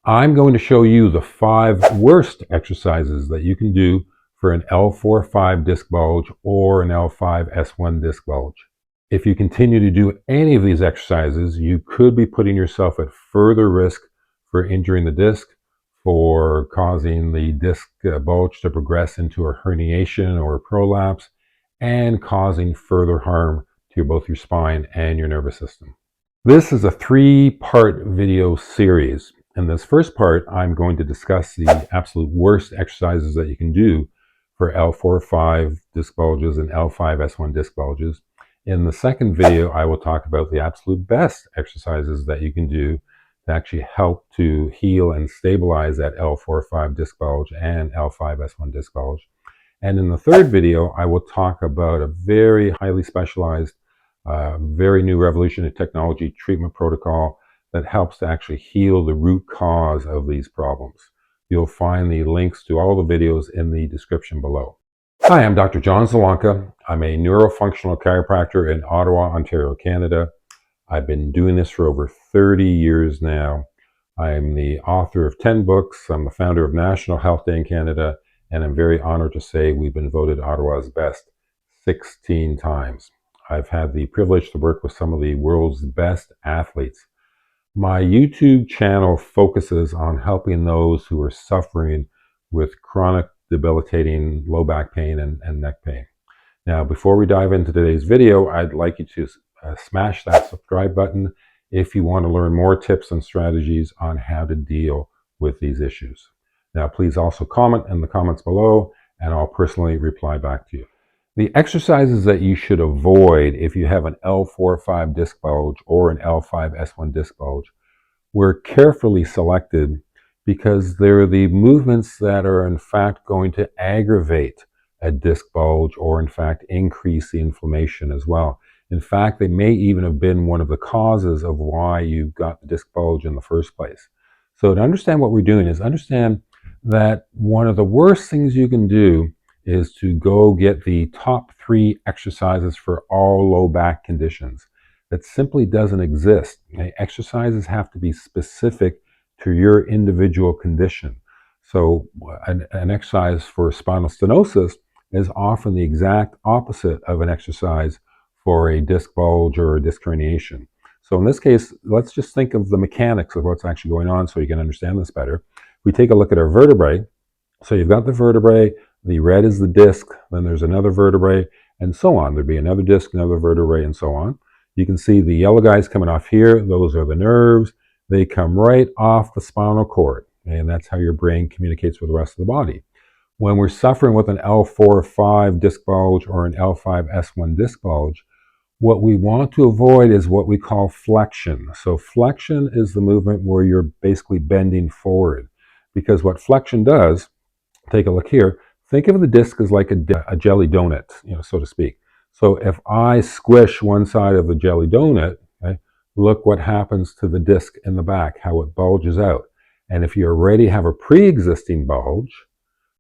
I'm going to show you the 5 worst exercises that you can do for an L4-5 disc bulge or an L5-S1 disc bulge. If you continue to do any of these exercises, you could be putting yourself at further risk for injuring the disc, for causing the disc bulge to progress into a herniation or a prolapse, and causing further harm to both your spine and your nervous system. This is a 3-part video series. In this first part, I'm going to discuss the absolute worst exercises that you can do for L4-5 disc bulges and L5-S1 disc bulges. In the second video, I will talk about the absolute best exercises that you can do to actually help to heal and stabilize that L4-5 disc bulge and L5-S1 disc bulge. And in the third video, I will talk about a very highly specialized, very new revolutionary technology treatment protocol that helps to actually heal the root cause of these problems. You'll find the links to all the videos in the description below. Hi, I'm Dr. John Zielonka. I'm a neurofunctional chiropractor in Ottawa, Ontario, Canada. I've been doing this for over 30 years now. I'm the author of 10 books. I'm the founder of National Health Day in Canada, and I'm very honored to say we've been voted Ottawa's best 16 times. I've had the privilege to work with some of the world's best athletes. My YouTube channel focuses on helping those who are suffering with chronic debilitating low back pain and neck pain. Now, before we dive into today's video, I'd like you to smash that subscribe button if you want to learn more tips and strategies on how to deal with these issues. Now, please also comment in the comments below, and I'll personally reply back to you. The exercises that you should avoid if you have an L4-5 disc bulge or an L5-S1 disc bulge were carefully selected because they're the movements that are in fact going to aggravate a disc bulge or in fact increase the inflammation as well. In fact, they may even have been one of the causes of why you got the disc bulge in the first place. So to understand what we're doing is understand that one of the worst things you can do is to go get the top 3 exercises for all low back conditions. That simply doesn't exist. Exercises have to be specific to your individual condition. So an exercise for spinal stenosis is often the exact opposite of an exercise for a disc bulge or a disc herniation. So in this case, let's just think of the mechanics of what's actually going on so you can understand this better. We take a look at our vertebrae. So you've got the vertebrae, the red is the disc, then there's another vertebrae, and so on. There'd be another disc, another vertebrae, and so on. You can see the yellow guys coming off here. Those are the nerves. They come right off the spinal cord, and that's how your brain communicates with the rest of the body. When we're suffering with an L4-5 disc bulge or an L5-S1 disc bulge, what we want to avoid is what we call flexion. So flexion is the movement where you're basically bending forward. Because what flexion does, take a look here, think of the disc as like a jelly donut, so to speak. So if I squish one side of the jelly donut, okay, look what happens to the disc in the back, how it bulges out. And if you already have a pre-existing bulge,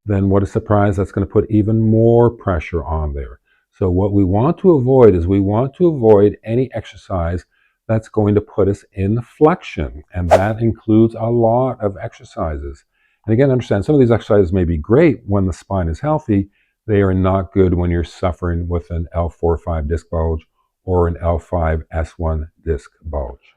then what a surprise, that's going to put even more pressure on there. So what we want to avoid is we want to avoid any exercise that's going to put us in flexion. And that includes a lot of exercises. And again, understand, some of these exercises may be great when the spine is healthy. They are not good when you're suffering with an L4-5 disc bulge or an L5-S1 disc bulge.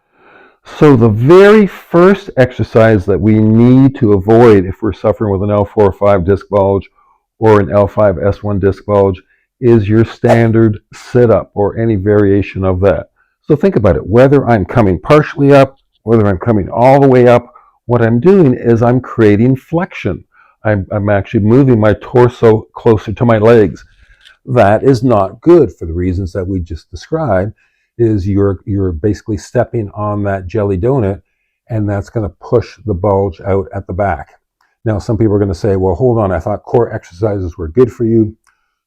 So the very first exercise that we need to avoid if we're suffering with an L4-5 disc bulge or an L5-S1 disc bulge is your standard sit-up or any variation of that. So think about it, whether I'm coming partially up, whether I'm coming all the way up, what I'm doing is I'm creating flexion. I'm actually moving my torso closer to my legs. That is not good for the reasons that we just described. Is you're basically stepping on that jelly donut, and that's going to push the bulge out at the back. Now, some people are going to say, well, hold on, I thought core exercises were good for you.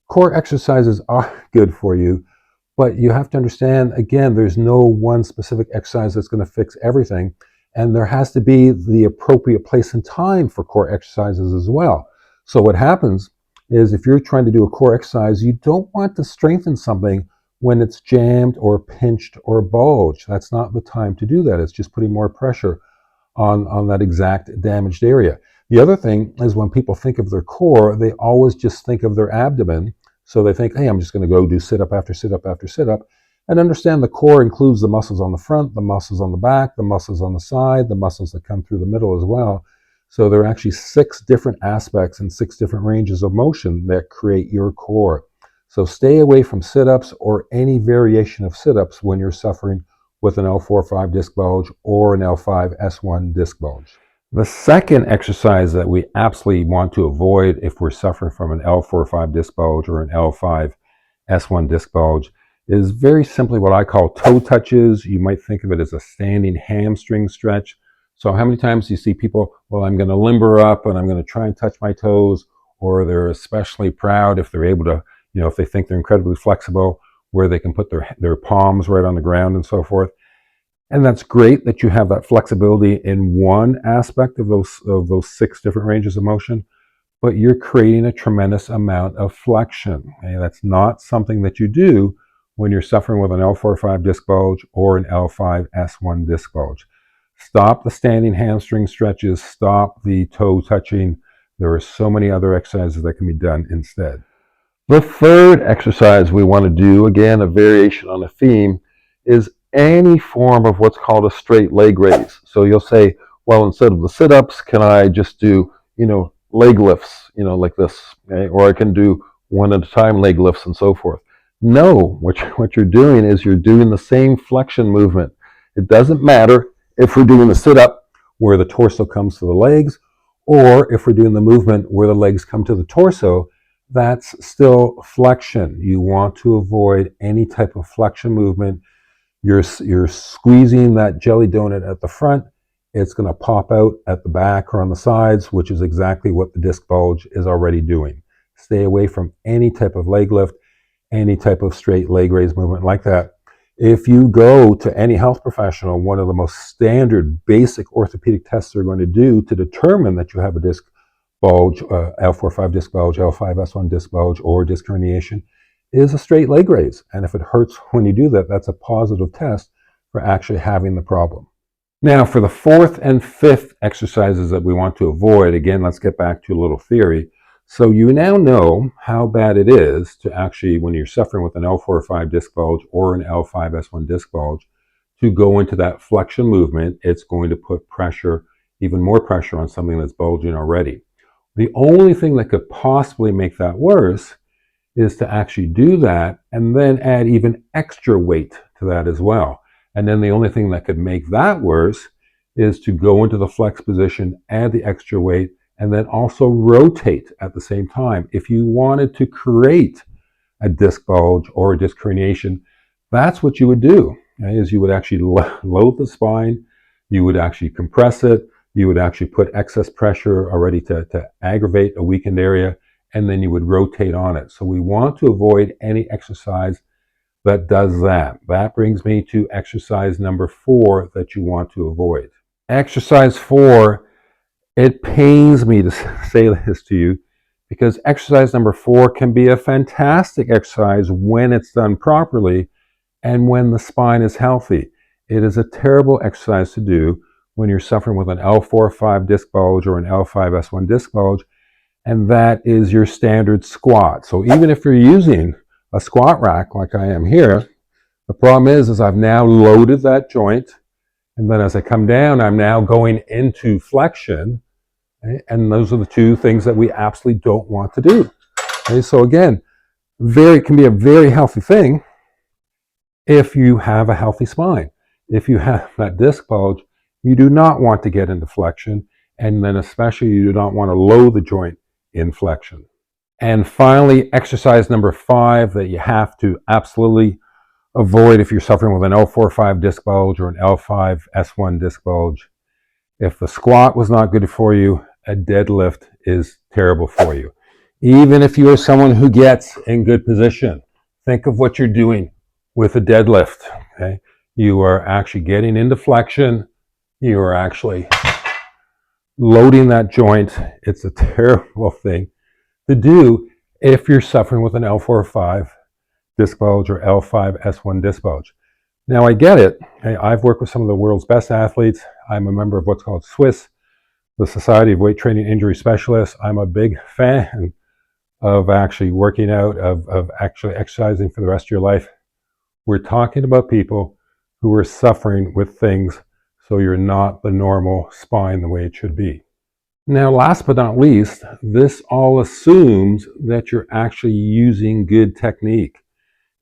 Core exercises are good for you, but you have to understand, again, there's no one specific exercise that's going to fix everything. And there has to be the appropriate place and time for core exercises as well. So what happens is if you're trying to do a core exercise, you don't want to strengthen something when it's jammed or pinched or bulged. That's not the time to do that. It's just putting more pressure. on that exact damaged area. The other thing is when people think of their core, they always just think of their abdomen. So they think, hey, I'm just going to go do sit-up after sit-up after sit-up. And understand the core includes the muscles on the front, the muscles on the back, the muscles on the side, the muscles that come through the middle as well. So there are actually 6 different aspects and 6 different ranges of motion that create your core. So stay away from sit-ups or any variation of sit-ups when you're suffering with an L4-5 disc bulge or an L5-S1 disc bulge. The second exercise that we absolutely want to avoid if we're suffering from an L4-5 disc bulge or an L5-S1 disc bulge is very simply what I call toe touches. You might think of it as a standing hamstring stretch. So how many times do you see people, well, I'm going to limber up and I'm going to try and touch my toes, or they're especially proud if they're able to, if they think they're incredibly flexible, where they can put their palms right on the ground and so forth. And that's great that you have that flexibility in one aspect of those 6 different ranges of motion, but you're creating a tremendous amount of flexion. Okay? That's not something that you do when you're suffering with an L4-5 disc bulge or an L5-S1 disc bulge. Stop the standing hamstring stretches, stop the toe touching. There are so many other exercises that can be done instead. The third exercise we want to do, again, a variation on a theme, is any form of what's called a straight leg raise. So you'll say, well, instead of the sit-ups, can I just do, leg lifts, like this, okay? Or I can do one at a time leg lifts and so forth. No, what you're doing is you're doing the same flexion movement. It doesn't matter if we're doing the sit-up where the torso comes to the legs, or if we're doing the movement where the legs come to the torso. That's still flexion. You want to avoid any type of flexion movement. You're squeezing that jelly donut at the front. It's going to pop out at the back or on the sides, which is exactly what the disc bulge is already doing. Stay away from any type of leg lift, any type of straight leg raise movement like that. If you go to any health professional, one of the most standard basic orthopedic tests they're going to do to determine that you have a disc bulge, L4-5 disc bulge, L5-S1 disc bulge, or disc herniation, is a straight leg raise. And if it hurts when you do that, that's a positive test for actually having the problem. Now, for the 4th and 5th exercises that we want to avoid, again, let's get back to a little theory. So you now know how bad it is to actually, when you're suffering with an L4-5 disc bulge or an L5-S1 disc bulge, to go into that flexion movement. It's going to put pressure, even more pressure on something that's bulging already. The only thing that could possibly make that worse is to actually do that and then add even extra weight to that as well. And then the only thing that could make that worse is to go into the flex position, add the extra weight, and then also rotate at the same time. If you wanted to create a disc bulge or a disc herniation, that's what you would do, okay? Is you would actually load the spine, you would actually compress it, you would actually put excess pressure already to aggravate a weakened area, and then you would rotate on it. So we want to avoid any exercise that does that. That brings me to exercise number 4 that you want to avoid. Exercise 4, it pains me to say this to you, because exercise number 4 can be a fantastic exercise when it's done properly and when the spine is healthy. It is a terrible exercise to do when you're suffering with an L4-5 disc bulge or an L5-S1 disc bulge, and that is your standard squat. So even if you're using a squat rack like I am here, the problem is I've now loaded that joint, and then as I come down, I'm now going into flexion, okay? And those are the 2 things that we absolutely don't want to do. Okay? So again, it can be a very healthy thing if you have a healthy spine. If you have that disc bulge, you do not want to get into flexion, and then especially you do not want to load the joint in flexion. And finally, exercise number 5 that you have to absolutely avoid if you're suffering with an L4-5 disc bulge or an L5-S1 disc bulge. If the squat was not good for you, a deadlift is terrible for you. Even if you are someone who gets in good position, think of what you're doing with a deadlift. Okay? You are actually getting into flexion. You are actually loading that joint. It's a terrible thing to do if you're suffering with an L4-5 disc bulge or L5-S1 disc bulge. Now, I get it. I've worked with some of the world's best athletes. I'm a member of what's called SWIS, the Society of Weight Training Injury Specialists. I'm a big fan of actually working out, of actually exercising for the rest of your life. We're talking about people who are suffering with things, so you're not the normal spine the way it should be. Now, last but not least, this all assumes that you're actually using good technique.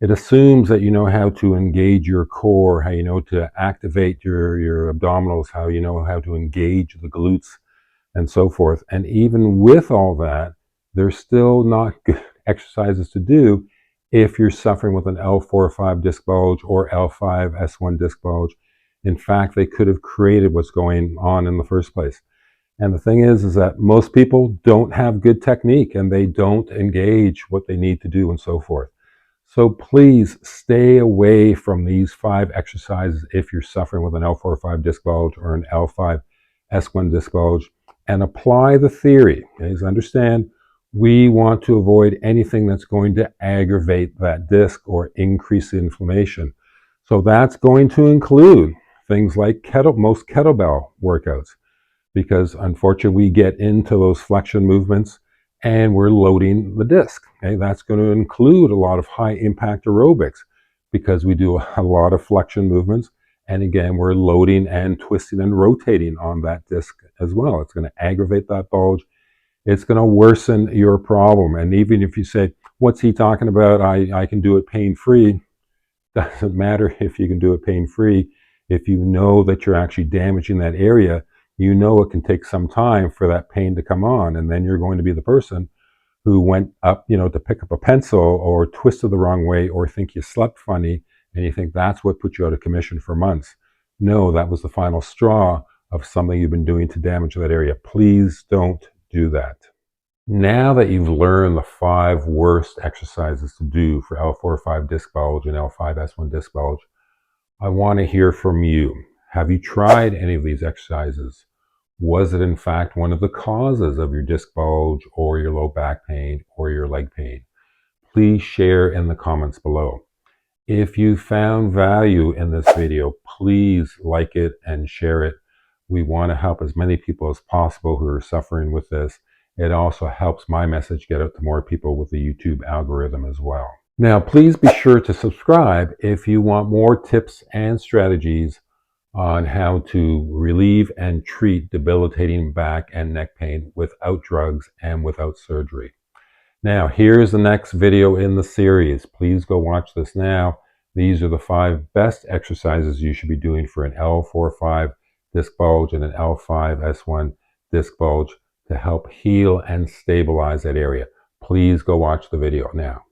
It assumes that you know how to engage your core, how you know to activate your abdominals, how you know how to engage the glutes, and so forth. And even with all that, there's still not good exercises to do if you're suffering with an L4-5 disc bulge or L5-S1 disc bulge. In fact, they could have created what's going on in the first place. And the thing is that most people don't have good technique and they don't engage what they need to do and so forth. So please stay away from these 5 exercises if you're suffering with an L4-5 disc bulge or an L5-S1 disc bulge, and apply the theory. Please understand, we want to avoid anything that's going to aggravate that disc or increase the inflammation. So that's going to include things like most kettlebell workouts, because unfortunately we get into those flexion movements and we're loading the disc. Okay? That's going to include a lot of high impact aerobics because we do a lot of flexion movements. And again, we're loading and twisting and rotating on that disc as well. It's going to aggravate that bulge. It's going to worsen your problem. And even if you say, what's he talking about? I can do it pain-free. Doesn't matter if you can do it pain-free. If you know that you're actually damaging that area, you know it can take some time for that pain to come on, and then you're going to be the person who went up, to pick up a pencil or twisted the wrong way or think you slept funny, and you think that's what put you out of commission for months. No, that was the final straw of something you've been doing to damage that area. Please don't do that. Now that you've learned the 5 worst exercises to do for L4-5 disc bulge and L5-S1 disc bulge, I want to hear from you. Have you tried any of these exercises? Was it in fact one of the causes of your disc bulge or your low back pain or your leg pain? Please share in the comments below. If you found value in this video, please like it and share it. We want to help as many people as possible who are suffering with this. It also helps my message get out to more people with the YouTube algorithm as well. Now, please be sure to subscribe if you want more tips and strategies on how to relieve and treat debilitating back and neck pain without drugs and without surgery. Now, here's the next video in the series. Please go watch this now. These are the 5 best exercises you should be doing for an L4-5 disc bulge and an L5-S1 disc bulge to help heal and stabilize that area. Please go watch the video now.